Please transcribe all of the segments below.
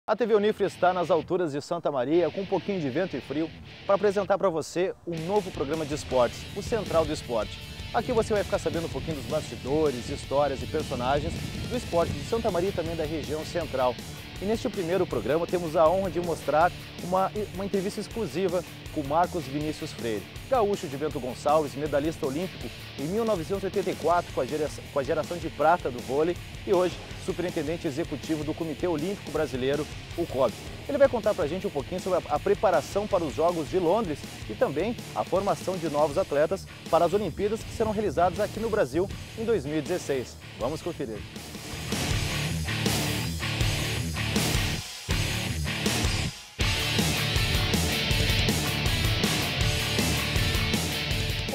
A TV Unifre está nas alturas de Santa Maria, com um pouquinho de vento e frio, para apresentar para você um novo programa de esportes, o Central do Esporte. Aqui você vai ficar sabendo um pouquinho dos bastidores, histórias e personagens do esporte de Santa Maria e também da região central. E neste primeiro programa temos a honra de mostrar uma entrevista exclusiva com Marcos Vinícius Freire, gaúcho de Bento Gonçalves, medalhista olímpico em 1984 com a geração de prata do vôlei e hoje superintendente executivo do Comitê Olímpico Brasileiro, o COB. Ele vai contar pra gente um pouquinho sobre a preparação para os Jogos de Londres e também a formação de novos atletas para as Olimpíadas que serão realizadas aqui no Brasil em 2016. Vamos conferir.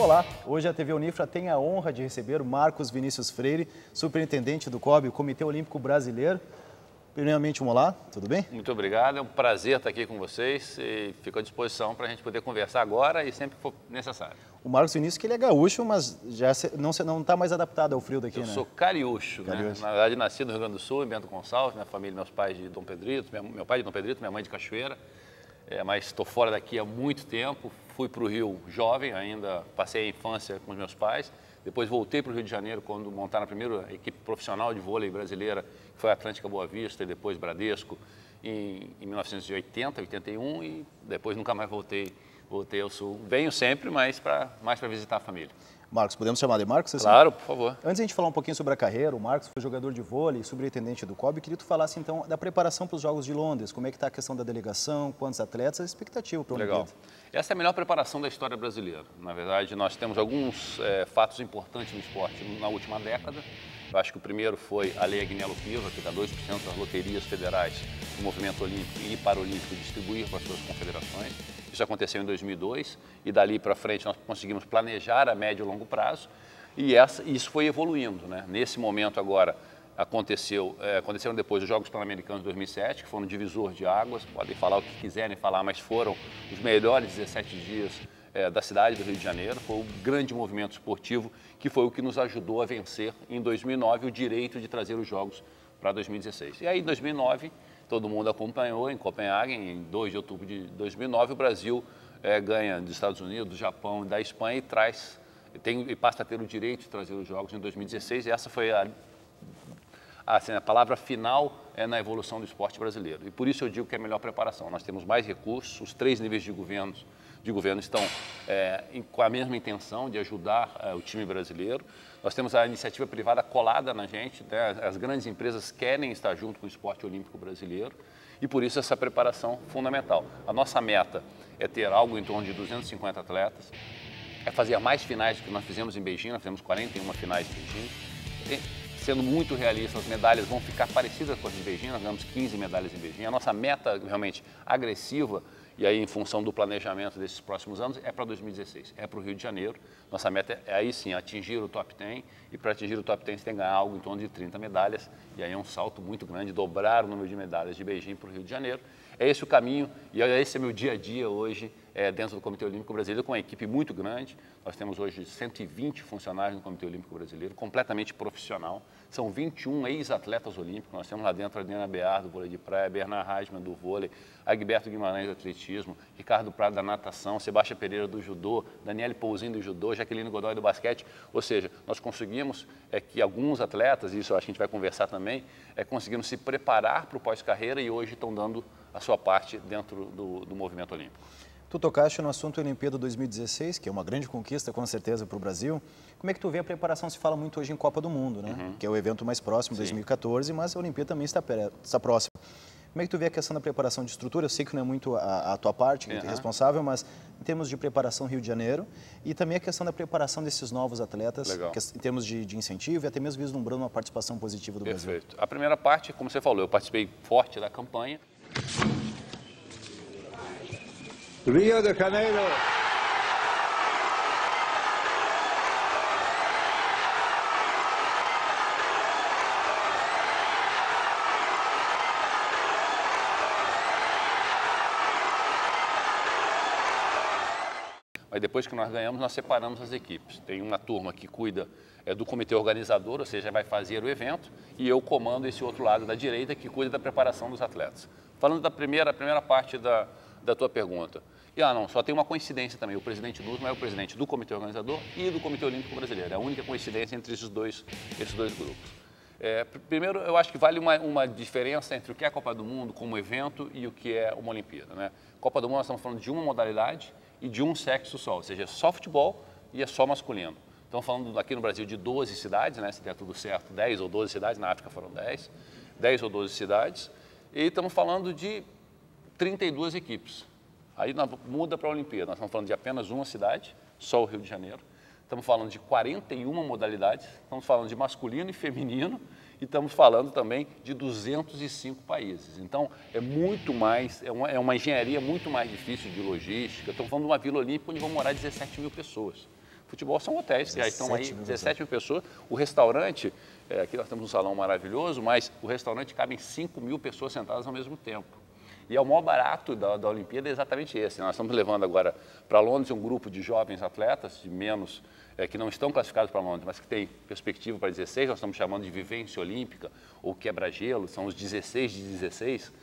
Olá, hoje a TV Unifra tem a honra de receber o Marcos Vinícius Freire, superintendente do COB, o Comitê Olímpico Brasileiro. Primeiramente, olá, tudo bem? Muito obrigado, é um prazer estar aqui com vocês e fico à disposição para a gente poder conversar agora e sempre que for necessário. O Marcos Vinícius, que ele é gaúcho, mas já não está mais adaptado ao frio daqui, né? Eu sou cariúcho, né? Na verdade nasci no Rio Grande do Sul, em Bento Gonçalves, minha família, meus pais de Dom Pedrito, meu pai de Dom Pedrito, minha mãe de Cachoeira. Mas estou fora daqui há muito tempo, fui para o Rio jovem, ainda passei a infância com os meus pais, depois voltei para o Rio de Janeiro quando montaram a primeira equipe profissional de vôlei brasileira, que foi a Atlântica Boa Vista e depois Bradesco, em 1980, 81 e depois nunca mais voltei ao Sul. Venho sempre, mas mais para visitar a família. Marcos, podemos chamar de Marcos? Assim? Claro, por favor. Antes de a gente falar um pouquinho sobre a carreira, o Marcos foi jogador de vôlei, superintendente do COB. Eu queria que tu falasse então da preparação para os Jogos de Londres. Como é que está a questão da delegação, quantos atletas, a expectativa para o Legal. Olimpíada? Essa é a melhor preparação da história brasileira. Na verdade, nós temos alguns fatos importantes no esporte na última década. Eu acho que o primeiro foi a Lei Agnello-Piva, que dá 2% das loterias federais do movimento olímpico e paralímpico distribuir para as suas confederações. Isso aconteceu em 2002 e dali para frente nós conseguimos planejar a médio e longo prazo e isso foi evoluindo, né? Nesse momento agora aconteceram depois os Jogos Pan-Americanos de 2007, que foram um divisor de águas, podem falar o que quiserem falar, mas foram os melhores 17 dias da cidade do Rio de Janeiro. Foi um grande movimento esportivo que foi o que nos ajudou a vencer em 2009 o direito de trazer os Jogos para 2016. E aí em 2009 todo mundo acompanhou em Copenhague, em 2 de outubro de 2009 o Brasil ganha dos Estados Unidos, do Japão e da Espanha e passa a ter o direito de trazer os Jogos em 2016 e essa foi a palavra final na evolução do esporte brasileiro. E por isso eu digo que é a melhor preparação. Nós temos mais recursos, os 3 níveis de governo estão com a mesma intenção de ajudar o time brasileiro. Nós temos a iniciativa privada colada na gente, né? As grandes empresas querem estar junto com o esporte olímpico brasileiro e por isso essa preparação fundamental. A nossa meta é ter algo em torno de 250 atletas, é fazer mais finais do que nós fizemos em Beijing, nós fizemos 41 finais em Beijing. Sendo muito realista, as medalhas vão ficar parecidas com as de Beijing, nós ganhamos 15 medalhas em Beijing. A nossa meta realmente agressiva, e aí em função do planejamento desses próximos anos, é para 2016, é para o Rio de Janeiro. Nossa meta é aí sim atingir o top 10, e para atingir o top 10 você tem que ganhar algo em torno de 30 medalhas, e aí é um salto muito grande, dobrar o número de medalhas de Beijing para o Rio de Janeiro. É esse o caminho, e esse é meu dia a dia hoje, dentro do Comitê Olímpico Brasileiro, com uma equipe muito grande. Nós temos hoje 120 funcionários no Comitê Olímpico Brasileiro, completamente profissional. São 21 ex-atletas olímpicos. Nós temos lá dentro a Adriana Bear, do vôlei de praia, Bernard Hasman, do vôlei, Agberto Guimarães, do atletismo, Ricardo Prado, da natação, Sebastião Pereira, do judô, Daniele Pouzinho, do judô, Jaqueline Godoy, do basquete. Ou seja, nós conseguimos que alguns atletas, e isso eu acho que a gente vai conversar também, conseguiram se preparar para o pós-carreira e hoje estão dando a sua parte dentro do movimento olímpico. Tu tocaste no assunto Olimpíada 2016, que é uma grande conquista, com certeza, para o Brasil. Como é que tu vê a preparação? Se fala muito hoje em Copa do Mundo, né? Que é o evento mais próximo, 2014, mas a Olimpíada também está próxima. Como é que tu vê a questão da preparação de estrutura? Eu sei que não é muito a tua parte, que é responsável, mas em termos de preparação Rio de Janeiro e também a questão da preparação desses novos atletas, em termos de incentivo e até mesmo vislumbrando uma participação positiva do Brasil. Perfeito. A primeira parte, como você falou, eu participei forte da campanha. Rio de Janeiro. mas depois que nós ganhamos, nós separamos as equipes. Tem uma turma que cuida do comitê organizador, ou seja, vai fazer o evento, e eu comando esse outro lado da direita que cuida da preparação dos atletas. Falando da primeira parte da tua pergunta. E não, só tem uma coincidência também. O presidente Nussmann é o presidente do comitê organizador e do Comitê Olímpico Brasileiro. É a única coincidência entre esses dois grupos. Primeiro, eu acho que vale uma diferença entre o que é a Copa do Mundo como evento e o que é uma Olimpíada, né? Copa do Mundo, nós estamos falando de uma modalidade e de um sexo só, ou seja, é só futebol e é só masculino. Estamos falando aqui no Brasil de 12 cidades, né? Se der tudo certo, 10 ou 12 cidades, na África foram 10 ou 12 cidades, e estamos falando de 32 equipes. Aí muda para a Olimpíada, nós estamos falando de apenas uma cidade, só o Rio de Janeiro. Estamos falando de 41 modalidades, estamos falando de masculino e feminino, e estamos falando também de 205 países. Então, é muito mais, é uma engenharia muito mais difícil de logística. Estamos falando de uma Vila Olímpica onde vão morar 17 mil pessoas. Futebol são hotéis, que estão aí 17 mil pessoas. O restaurante, aqui nós temos um salão maravilhoso, mas o restaurante cabe em 5 mil pessoas sentadas ao mesmo tempo. E é o maior barato da Olimpíada é exatamente esse. Nós estamos levando agora para Londres um grupo de jovens atletas, de menos, que não estão classificados para Londres, mas que tem perspectiva para 16, nós estamos chamando de vivência olímpica ou quebra-gelo, são os 16 de 16,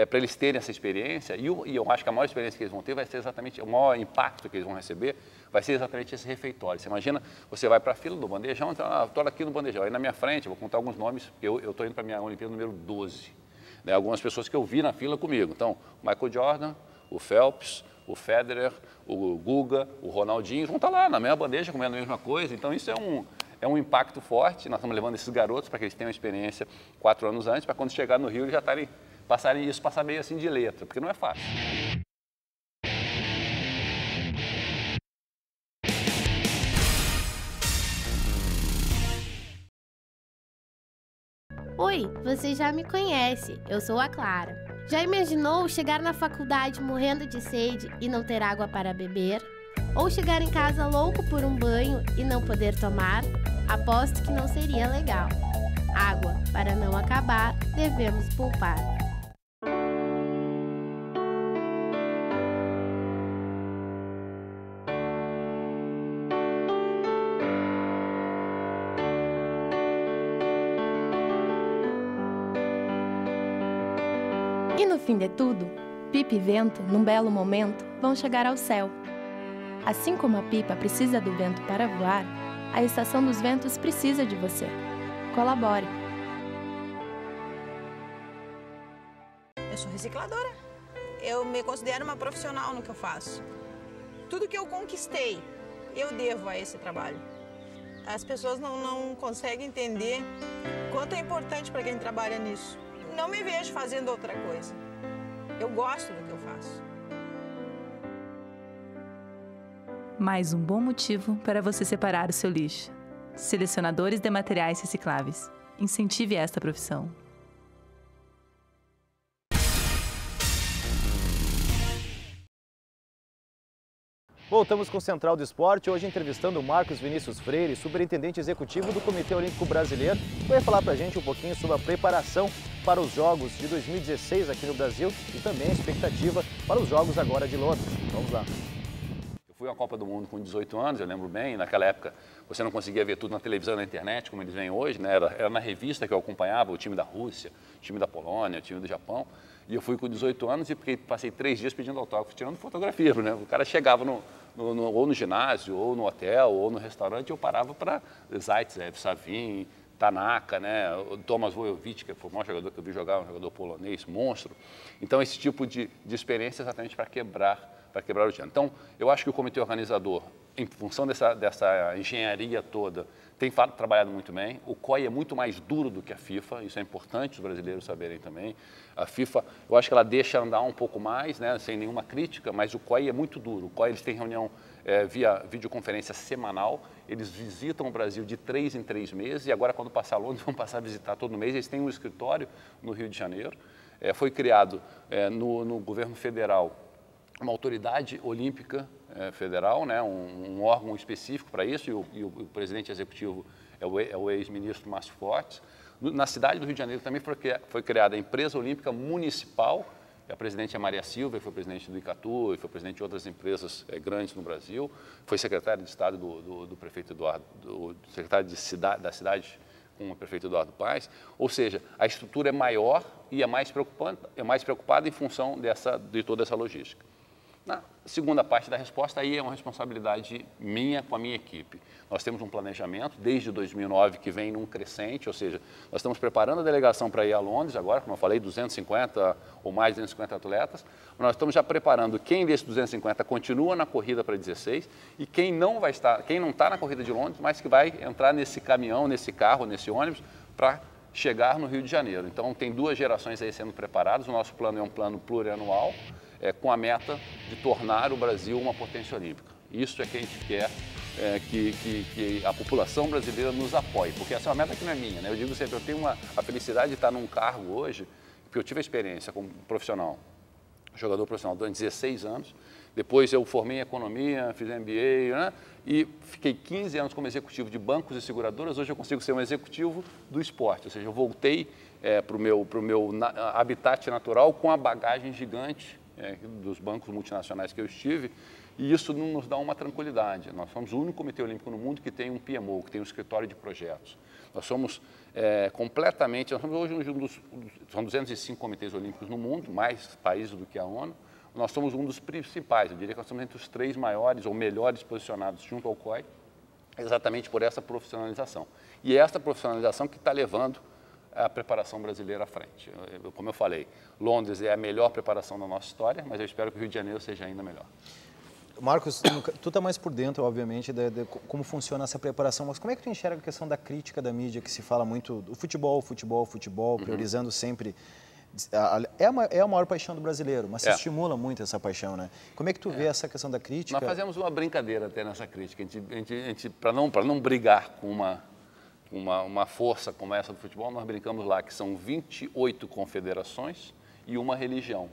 para eles terem essa experiência. E eu acho que a maior experiência que eles vão ter vai ser exatamente, o maior impacto que eles vão receber vai ser exatamente esse refeitório. Você imagina, você vai para a fila do bandejão, então, estou aqui no bandejão, aí na minha frente, eu vou contar alguns nomes, porque eu estou indo para a minha Olimpíada número 12. Né, algumas pessoas que eu vi na fila comigo. Então, o Michael Jordan, o Phelps, o Federer, o Guga, o Ronaldinho, vão estar lá na mesma bandeja comendo a mesma coisa. Então, isso é um impacto forte. Nós estamos levando esses garotos para que eles tenham uma experiência 4 anos antes, para quando chegar no Rio eles já passar meio assim de letra, porque não é fácil. Oi, você já me conhece, eu sou a Clara. Já imaginou chegar na faculdade morrendo de sede e não ter água para beber? Ou chegar em casa louco por um banho e não poder tomar? Aposto que não seria legal. Água, para não acabar, devemos poupar. E no fim de tudo, pipa e vento, num belo momento, vão chegar ao céu. Assim como a pipa precisa do vento para voar, a Estação dos Ventos precisa de você. Colabore! Eu sou recicladora. Eu me considero uma profissional no que eu faço. Tudo que eu conquistei, eu devo a esse trabalho. As pessoas não conseguem entender quanto é importante para quem trabalha nisso. Não me vejo fazendo outra coisa. Eu gosto do que eu faço. Mais um bom motivo para você separar o seu lixo. Selecionadores de materiais recicláveis. Incentive esta profissão. Voltamos com o Central do Esporte, hoje entrevistando o Marcos Vinícius Freire, superintendente executivo do Comitê Olímpico Brasileiro, que vai falar para a gente um pouquinho sobre a preparação para os Jogos de 2016 aqui no Brasil e também a expectativa para os Jogos agora de Londres. Vamos lá. Eu fui à Copa do Mundo com 18 anos, eu lembro bem, naquela época você não conseguia ver tudo na televisão e na internet, como eles vêm hoje, né? Era na revista que eu acompanhava o time da Rússia, o time da Polônia, o time do Japão. E eu fui com 18 anos e passei 3 dias pedindo autógrafo, tirando fotografia, né? O cara chegava ou no ginásio, ou no hotel, ou no restaurante, e eu parava para Zaitsev, Savin, Tanaka, né? O Tomasz Wojowicz, que foi o maior jogador que eu vi jogar, um jogador polonês, monstro. Então, esse tipo de experiência exatamente para quebrar o gelo. Então, eu acho que o comitê organizador, em função dessa engenharia toda, tem trabalhado muito bem. O COI é muito mais duro do que a FIFA, isso é importante os brasileiros saberem também. A FIFA, eu acho que ela deixa andar um pouco mais, né, sem nenhuma crítica, mas o COI é muito duro. O COI, eles têm reunião via videoconferência semanal, eles visitam o Brasil de 3 em 3 meses e agora, quando passar Londres, vão passar a visitar todo mês. Eles têm um escritório no Rio de Janeiro. Foi criado no governo federal uma autoridade olímpica federal, né, um órgão específico para isso, e o presidente executivo é o ex-ministro Márcio Fortes. Na cidade do Rio de Janeiro também foi criada a Empresa Olímpica Municipal A presidente é Maria Silva, foi presidente do Icatu, foi presidente de outras empresas grandes no Brasil, foi secretário de Estado do prefeito Eduardo, secretário da cidade com o prefeito Eduardo Paes. Ou seja, a estrutura é maior e é mais preocupada em função de toda essa logística. Na segunda parte da resposta, aí é uma responsabilidade minha com a minha equipe. Nós temos um planejamento desde 2009 que vem num crescente, ou seja, nós estamos preparando a delegação para ir a Londres agora, como eu falei, 250 ou mais 250 atletas. Nós estamos já preparando quem desses 250 continua na corrida para 16 e quem não está na corrida de Londres, mas que vai entrar nesse caminhão, nesse carro, nesse ônibus para chegar no Rio de Janeiro. Então, tem 2 gerações aí sendo preparadas. O nosso plano é um plano plurianual, com a meta de tornar o Brasil uma potência olímpica. Isso é que a gente quer que a população brasileira nos apoie, porque essa é uma meta que não é minha, né? Eu digo sempre, eu tenho a felicidade de estar num cargo hoje, porque eu tive a experiência como profissional, jogador profissional durante 16 anos, depois eu formei em economia, fiz MBA, né? E fiquei 15 anos como executivo de bancos e seguradoras, hoje eu consigo ser um executivo do esporte, ou seja, eu voltei para o meu habitat natural com a bagagem gigante dos bancos multinacionais que eu estive, e isso nos dá uma tranquilidade. Nós somos o único comitê olímpico no mundo que tem um PMO, que tem um escritório de projetos. Nós somos nós somos hoje são 205 comitês olímpicos no mundo, mais países do que a ONU. Nós somos um dos principais, eu diria que nós somos entre os 3 maiores ou melhores posicionados junto ao COI, exatamente por essa profissionalização. E é essa profissionalização que está levando a preparação brasileira à frente. Como eu falei, Londres é a melhor preparação da nossa história, mas eu espero que o Rio de Janeiro seja ainda melhor. Marcos, tu está mais por dentro, obviamente, de como funciona essa preparação, mas como é que tu enxerga a questão da crítica da mídia, que se fala muito do futebol, priorizando sempre... É a maior paixão do brasileiro, mas se estimula muito essa paixão, né? Como é que tu vê essa questão da crítica? Nós fazemos uma brincadeira até nessa crítica, para não brigar com uma força como essa do futebol, nós brincamos lá que são 28 confederações e uma religião,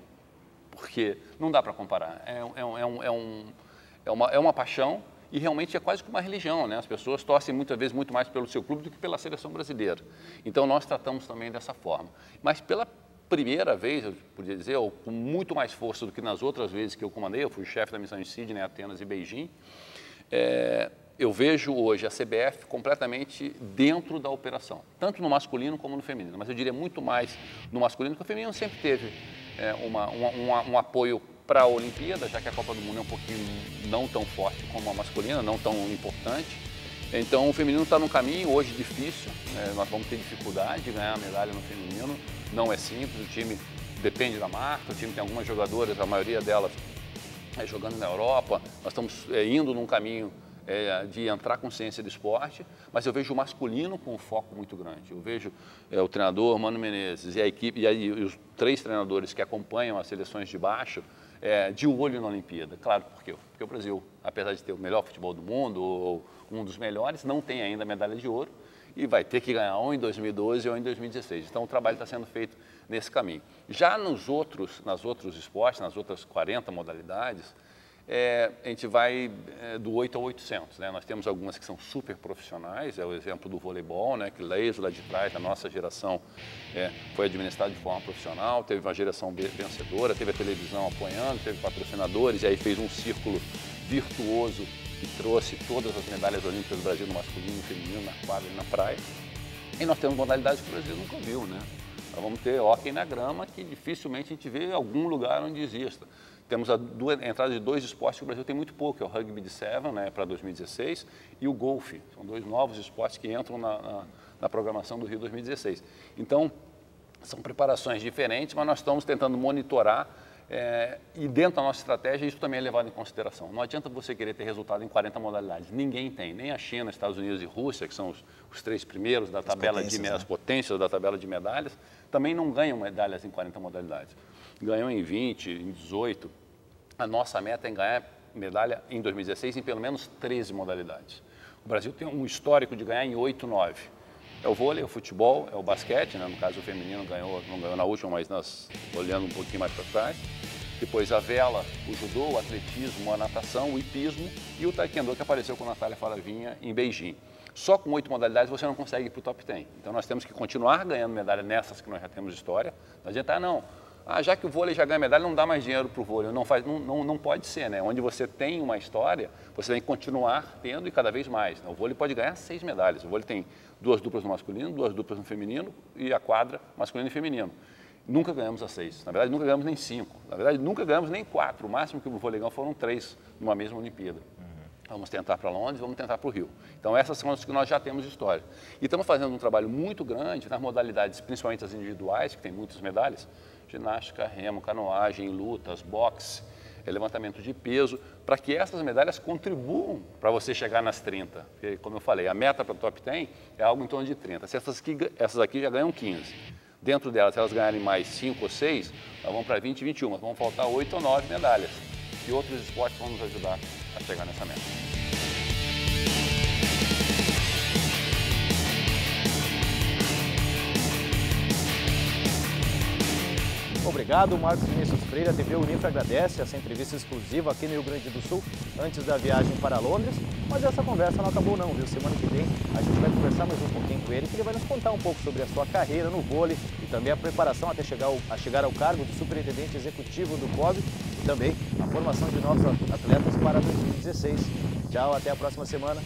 porque não dá para comparar, é uma paixão e realmente é quase que uma religião, né? As pessoas torcem muitas vezes muito mais pelo seu clube do que pela seleção brasileira, então nós tratamos também dessa forma, mas pela primeira vez, eu podia dizer, ou com muito mais força do que nas outras vezes que eu comandei, eu fui chefe da missão em Sydney, Atenas e Beijing, eu vejo hoje a CBF completamente dentro da operação, tanto no masculino como no feminino, mas eu diria muito mais no masculino, porque o feminino sempre teve um apoio para a Olimpíada, já que a Copa do Mundo é um pouquinho não tão forte como a masculina, não tão importante. Então o feminino está num caminho hoje difícil, nós vamos ter dificuldade de ganhar a medalha no feminino, não é simples, o time depende da marca, o time tem algumas jogadoras, a maioria delas jogando na Europa, nós estamos indo num caminho de entrar com ciência do esporte, mas eu vejo o masculino com um foco muito grande. Eu vejo o treinador Mano Menezes e a equipe, e os 3 treinadores que acompanham as seleções de baixo, de olho na Olimpíada. Claro, por quê? Porque o Brasil, apesar de ter o melhor futebol do mundo, ou um dos melhores, não tem ainda a medalha de ouro e vai ter que ganhar ou em 2012 ou em 2016. Então o trabalho está sendo feito nesse caminho. Já nos outros esportes, nas outras 40 modalidades, a gente vai do 8 ao 800, né? Nós temos algumas que são super profissionais, é o exemplo do voleibol, né? Que desde lá de trás, a nossa geração foi administrada de forma profissional, teve uma geração vencedora, teve a televisão apoiando, teve patrocinadores, e aí fez um círculo virtuoso que trouxe todas as medalhas olímpicas do Brasil no masculino, no feminino, na quadra e na praia. E nós temos modalidades que o Brasil nunca viu, né? Nós vamos ter hóquei na grama, que dificilmente a gente vê em algum lugar onde exista. Temos a entrada de 2 esportes que o Brasil tem muito pouco, que é o rugby de 7, né, para 2016, e o golfe. São 2 novos esportes que entram na programação do Rio 2016. Então, são preparações diferentes, mas nós estamos tentando monitorar e dentro da nossa estratégia isso também é levado em consideração. Não adianta você querer ter resultado em 40 modalidades. Ninguém tem, nem a China, Estados Unidos e Rússia, que são os 3 primeiros da tabela as potências da tabela de medalhas, também não ganham medalhas em 40 modalidades. Ganhou em 20, em 18. A nossa meta é ganhar medalha em 2016 em pelo menos 13 modalidades. O Brasil tem um histórico de ganhar em 8, 9. É o vôlei, é o futebol, é o basquete, né? No caso o feminino não ganhou na última, mas nós olhando um pouquinho mais para trás. Depois a vela, o judô, o atletismo, a natação, o hipismo e o taekwondo, que apareceu com a Natália Faravinha em Beijing. Só com 8 modalidades você não consegue ir para o top 10. Então nós temos que continuar ganhando medalha nessas que nós já temos história. Não adianta, Ah, já que o vôlei já ganha medalha, não dá mais dinheiro para o vôlei. Não pode ser, né? Onde você tem uma história, você tem que continuar tendo e cada vez mais. Né? O vôlei pode ganhar 6 medalhas. O vôlei tem 2 duplas no masculino, 2 duplas no feminino e a quadra masculino e feminino. Nunca ganhamos as 6. Na verdade, nunca ganhamos nem 5. Na verdade, nunca ganhamos nem 4. O máximo que o vôlei ganhou foram 3 numa mesma Olimpíada. Vamos tentar para Londres, vamos tentar para o Rio. Então, essas são as que nós já temos de história. E estamos fazendo um trabalho muito grande nas modalidades, principalmente as individuais, que tem muitas medalhas, ginástica, remo, canoagem, lutas, boxe, levantamento de peso, para que essas medalhas contribuam para você chegar nas 30. Porque, como eu falei, a meta para o top 10 é algo em torno de 30. Se essas aqui já ganham 15. Dentro delas, se elas ganharem mais 5 ou 6, nós vamos para 20 e 21. Vão faltar 8 ou 9 medalhas. E outros esportes vão nos ajudar a chegar nessa meta. Obrigado, Marcos Vinícius Freire. A TV Unifra agradece essa entrevista exclusiva aqui no Rio Grande do Sul, antes da viagem para Londres. Mas essa conversa não acabou não, viu? Semana que vem a gente vai conversar mais um pouquinho com ele, que ele vai nos contar um pouco sobre a sua carreira no vôlei e também a preparação até chegar ao cargo de superintendente executivo do COB e também a formação de novos atletas para 2016. Tchau, até a próxima semana.